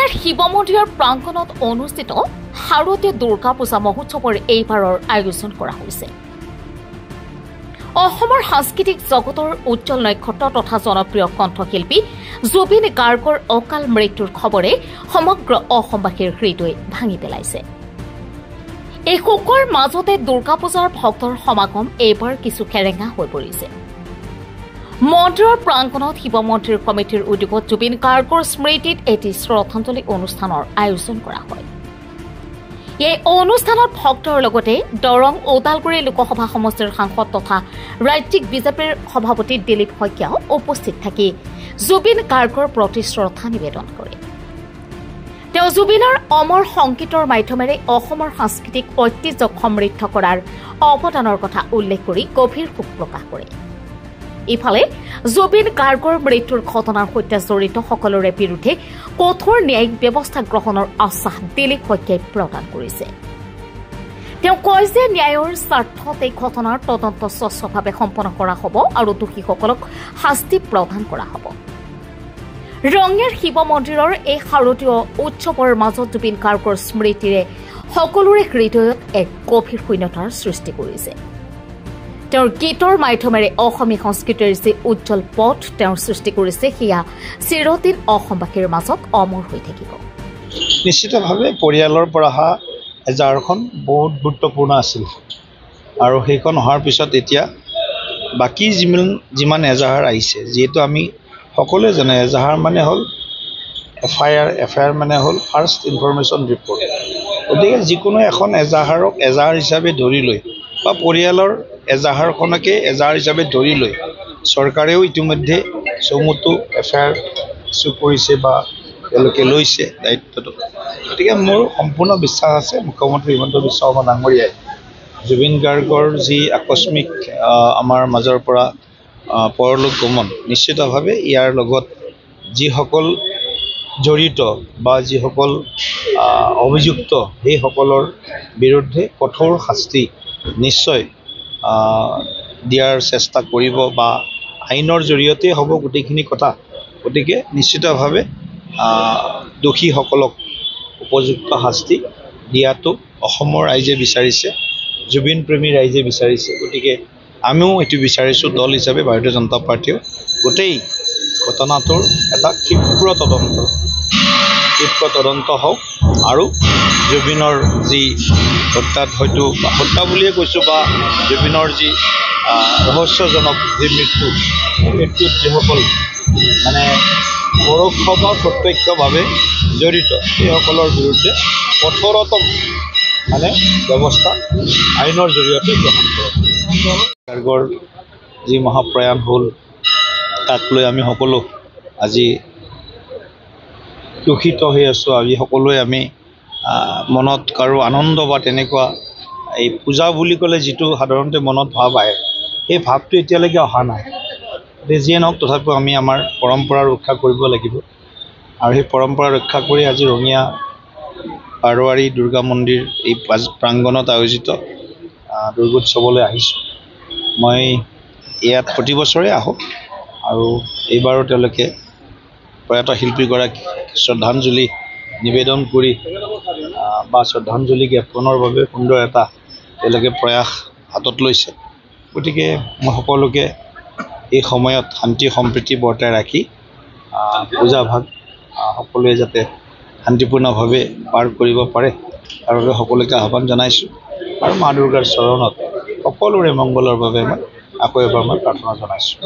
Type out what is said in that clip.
ৰঙিয়াৰ শিৱ মন্দিৰৰ প্ৰাংগণত অনুষ্ঠিত শাৰদীয় দুৰ্গা পূজা মহোৎসৱৰ এইবাৰৰ আয়োজন কৰা হৈছে। অসমৰ সাংস্কৃতিক জগতৰ উজ্জ্বল নক্ষত্ৰ তথা জনপ্ৰিয় কণ্ঠশিল্পী জুবিন গাৰ্গৰ অকাল মৃত্যুৰ খবৰে সমগ্ৰ অসমবাসীৰ হৃদয় ভাঙি পেলাইছে। এই শোকৰ মাজতে দুৰ্গা পূজাৰ ভক্তৰ সমাগম এইবাৰ কিছু খেৰেঙা হৈ পৰিছে। মন্দিৰৰ প্ৰাংগণত শিৱ মন্দিৰ কমিটিৰ উদ্যোগত জুবিন গাৰ্গৰ স্মৃতিত এটি শ্ৰদ্ধাঞ্জলি অনুষ্ঠানৰ আয়োজন কৰা হয়। এই অনুষ্ঠানত ভক্তৰ লগতে দৰং ওদালগুৰি লোকসভা সমষ্টিৰ সাংসদ তথা ৰাজ্যিক বিজেপিৰ সভাপতি দিলীপ শইকীয়াও উপস্থিত থাকি জুবিন গাৰ্গৰ প্ৰতি শ্ৰদ্ধা নিবেদন কৰে। তেওঁ জুবিনৰ অমৰ সংগীতৰ মাধ্যমেৰে অসমৰ সাংস্কৃতিক ঐতিহ্যক সমৃদ্ধ কৰাৰ অৱদানৰ কথা উল্লেখ কৰি গভীৰ শোক প্ৰকাশ কৰে। ইফালে জুবিন গাৰ্গৰ মৃত্যুৰ ঘটনাৰ সৈতে জড়িত সকলোৰে বিৰুদ্ধে কঠোৰ ন্যায়িক ব্যৱস্থা গ্ৰহণৰ আশ্বাস দিলীপ শইকীয়াই প্ৰদান কৰিছে। তেওঁ কয় যে ন্যায়ৰ স্বাৰ্থত এই ঘটনাৰ তদন্ত স্বচ্ছভাৱে সম্পন্ন কৰা হ'ব আৰু দোষীসকলক শাস্তি প্ৰদান কৰা হ'ব। ৰঙিয়াৰ শিৱ মন্দিৰৰ এই শাৰদীয় উৎসৱৰ মাজত জুবিন গাৰ্গৰ স্মৃতিৰে সকলোৰে হৃদয়ত এক গভীৰ শূন্যতাৰ সৃষ্টি কৰিছে। তেওঁৰ গীতৰ মাধ্যমেৰে অসমীয়া সংস্কৃতিৰ যি উজ্জ্বল পথ তেওঁৰ সৃষ্টি কৰিছে সেয়া চিৰদিন অসমবাসীৰ মাজত অমৰ হৈ থাকিব। নিশ্চিতভাৱে পৰিয়ালৰ পৰা অহা এজাহাৰখন বহুত গুৰুত্বপূৰ্ণ আছিল আৰু সেইখন অহাৰ পিছত এতিয়া বাকী যিমান এজাহাৰ আহিছে, যিহেতু আমি সকলোৱে জানে এজাহাৰ মানে হ'ল এফআইআৰ মানে হ'ল ফাৰ্ষ্ট ইনফৰমেশ্যন ৰিপৰ্ট। গতিকে যিকোনো এখন এজাহাৰক এজাহাৰ হিচাপে ধৰি লৈ বা পৰিয়ালৰ এজাহাৰখনকে এজাহাৰ হিচাপে ধৰি লৈ চৰকাৰেও ইতিমধ্যে চমুটো এফআইআৰ ইছ্যু কৰিছে বা তেওঁলোকে লৈছে দায়িত্বটো। গতিকে মোৰ সম্পূৰ্ণ বিশ্বাস আছে মুখ্যমন্ত্ৰী হিমন্ত বিশ্ব শৰ্মা ডাঙৰীয়াই জুবিন গাৰ্গৰ যি আকস্মিক আমাৰ মাজৰ পৰা পৰলোক গমন, নিশ্চিতভাৱে ইয়াৰ লগত যিসকল জড়িত বা যিসকল অভিযুক্ত সেইসকলৰ বিৰুদ্ধে কঠোৰ শাস্তি নিশ্চয় দিয়াৰ চেষ্টা কৰিব বা আইনৰ জৰিয়তে হ'ব গোটেইখিনি কথা। গতিকে নিশ্চিতভাৱে দোষীসকলক উপযুক্ত শাস্তি দিয়াটো অসমৰ ৰাইজে বিচাৰিছে, জুবিন প্ৰেমী ৰাইজে বিচাৰিছে। গতিকে আমিও এইটো বিচাৰিছোঁ দল হিচাপে ভাৰতীয় জনতা পাৰ্টীয়েও গোটেই ঘটনাটোৰ এটা ক্ষীপ্ৰ তদন্ত হওক আৰু জুবিনৰ যি হত্যাত হয়তো হত্যা বুলিয়ে কৈছোঁ বা জুবিনৰ যি ৰহস্যজনক যি মৃত্যুত যিসকল মানে পৰোক্ষ বা প্ৰত্যক্ষভাৱে জড়িত সেইসকলৰ বিৰুদ্ধে কঠোৰতম ব্যৱস্থা আইনৰ জৰিয়তে গ্ৰহণ কৰক। গাৰ্গৰ যি মহাপ্ৰয়াণ হ'ল তাক লৈ আমি সকলো আজি দুখিত হৈ আছোঁ। আজি সকলোৱে আমি মনত কাৰো আনন্দ বা তেনেকুৱা এই পূজা বুলি ক'লে যিটো সাধাৰণতে মনত ভাৱ আহে সেই ভাৱটো এতিয়ালৈকে অহা নাই। যিয়ে নহওক তথাপিও আমি আমাৰ পৰম্পৰা ৰক্ষা কৰিব লাগিব আৰু সেই পৰম্পৰা ৰক্ষা কৰি আজি ৰঙিয়া বাৰোৱাৰী দুৰ্গা মন্দিৰ এই প্ৰাংগণত আয়োজিত দুৰ্গোৎসৱলৈ আহিছোঁ। মই ইয়াত প্ৰতি বছৰে আহোঁ আৰু এইবাৰো তেওঁলোকে প্ৰয়াত শিল্পীগৰাকীক শ্ৰদ্ধাঞ্জলি নিবেদন কৰি বা শ্ৰদ্ধাঞ্জলি জ্ঞাপনৰ বাবে সুন্দৰ এটা তেওঁলোকে প্ৰয়াস হাতত লৈছে। গতিকে মই সকলোকে এই সময়ত শান্তি সম্প্ৰীতি বৰ্তাই ৰাখি পূজাভাগ সকলোৱে যাতে শান্তিপূৰ্ণভাৱে পাৰ কৰিব পাৰে তাৰ বাবে সকলোকে আহ্বান জনাইছোঁ আৰু মা দুৰ্গাৰ চৰণত সকলোৰে মংগলৰ বাবে মই আকৌ এবাৰ প্ৰাৰ্থনা জনাইছোঁ।